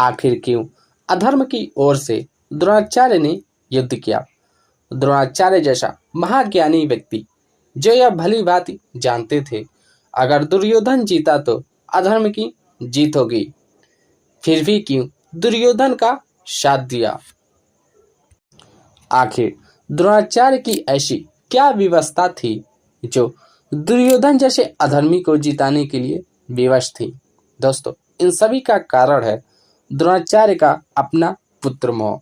आखिर क्यों अधर्म की ओर से द्रोणाचार्य ने युद्ध किया? द्रोणाचार्य जैसा महाज्ञानी व्यक्ति जो यह भली भांति जानते थे, अगर दुर्योधन जीता तो अधर्म की जीत होगी, फिर भी क्यों दुर्योधन का साथ दिया? आखिर द्रोणाचार्य की ऐसी क्या व्यवस्था थी जो दुर्योधन जैसे अधर्मी को जिताने के लिए विवश थी? दोस्तों, इन सभी का कारण है द्रोणाचार्य का अपना पुत्र मोह।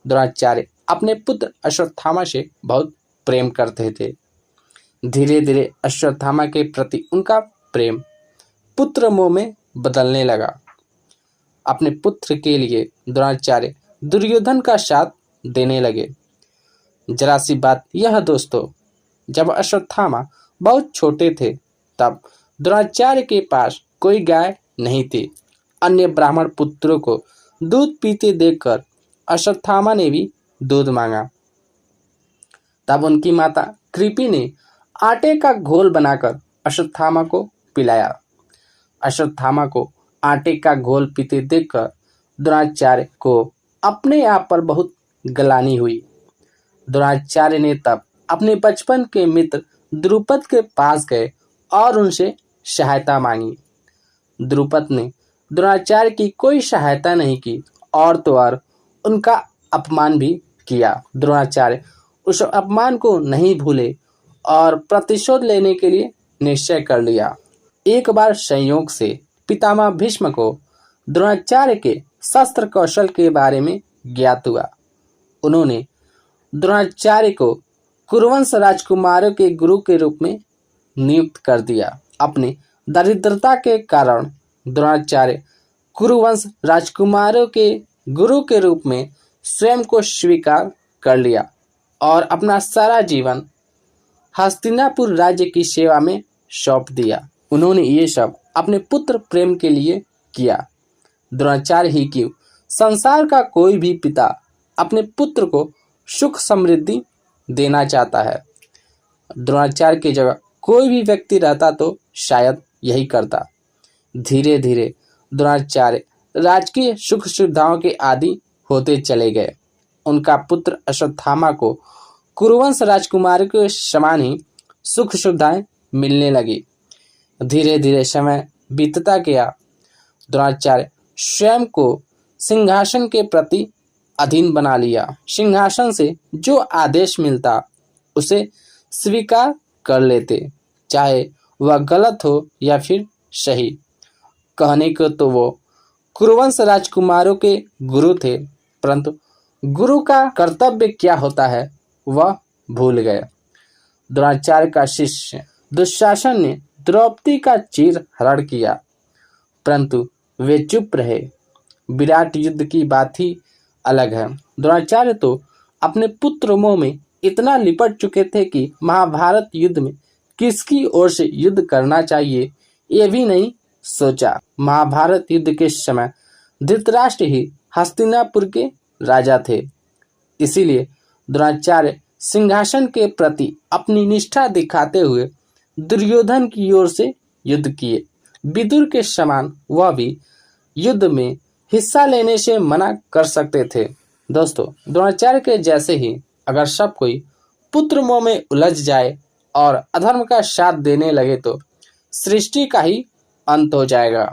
द्रोणाचार्य अपने पुत्र अश्वत्थामा से बहुत प्रेम करते थे। धीरे धीरे अश्वत्थामा के प्रति उनका प्रेम पुत्र मोह में बदलने लगा। अपने पुत्र के लिए द्रोणाचार्य दुर्योधन का साथ देने लगे। जरा सी बात यह दोस्तों, जब अश्वत्थामा बहुत छोटे थे तब द्रोणाचार्य के पास कोई गाय नहीं थी। अन्य ब्राह्मण पुत्रों को दूध पीते देखकर अश्वत्थामा ने भी दूध मांगा। तब उनकी माता कृपि ने आटे का घोल बनाकर अश्वत्थामा को पिलाया। अश्वत्थामा को आटे का घोल पीते देखकर द्रोणाचार्य को अपने आप पर बहुत ग्लानि हुई। द्रोणाचार्य ने तब अपने बचपन के मित्र द्रुपद के पास गए और उनसे सहायता मांगी। द्रुपद ने द्रोणाचार्य की कोई सहायता नहीं की और तो और उनका अपमान भी किया। द्रोणाचार्य उस अपमान को नहीं भूले और प्रतिशोध लेने के लिए निश्चय कर लिया। एक बार संयोग से पितामह भीष्म को द्रोणाचार्य के शस्त्र कौशल के बारे में ज्ञात हुआ। उन्होंने द्रोणाचार्य को कुरुवंश राजकुमारों के गुरु के रूप में नियुक्त कर दिया। अपनी दरिद्रता के कारण द्रोणाचार्य कुरुवंश राजकुमारों के गुरु के रूप में स्वयं को स्वीकार कर लिया और अपना सारा जीवन हस्तिनापुर राज्य की सेवा में सौंप दिया। उन्होंने ये सब अपने पुत्र प्रेम के लिए किया। द्रोणाचार्य ही क्यों, संसार का कोई भी पिता अपने पुत्र को सुख समृद्धि देना चाहता है। द्रोणाचार्य की जगह कोई भी व्यक्ति रहता तो शायद यही करता। धीरे धीरे द्रोणाचार्य राजकीय सुख सुविधाओं के आदि होते चले गए। उनका पुत्र अश्वत्थामा को कुरुवंश राजकुमार के समान ही सुख सुविधाएं मिलने लगी। धीरे धीरे समय बीतता गया। द्रोणाचार्य स्वयं को सिंहासन के प्रति अधीन बना लिया। सिंहासन से जो आदेश मिलता उसे स्वीकार कर लेते, चाहे वह गलत हो या फिर सही। कहने को तो वो कुरुवंश राजकुमारों के गुरु थे, परंतु गुरु का कर्तव्य क्या होता है वह भूल गए। द्रोणाचार्य का शिष्य दुशासन ने द्रौपदी का चीर हरण किया, परंतु वे चुप रहे। विराट युद्ध की बात ही अलग है। द्रोणाचार्य तो अपने पुत्र मोह में इतना लिपट चुके थे कि महाभारत युद्ध में किसकी ओर से युद्ध करना चाहिए ये भी नहीं सोचा। महाभारत युद्ध के समय धृतराष्ट्र ही हस्तिनापुर के राजा थे। इसीलिए द्रोणाचार्य सिंहासन के प्रति अपनी निष्ठा दिखाते हुए दुर्योधन की ओर से युद्ध किए। विदुर के समान वह भी युद्ध में हिस्सा लेने से मना कर सकते थे। दोस्तों, द्रोणाचार्य के जैसे ही अगर सब कोई पुत्र मोह में उलझ जाए और अधर्म का साथ देने लगे तो सृष्टि का ही अंत हो जाएगा।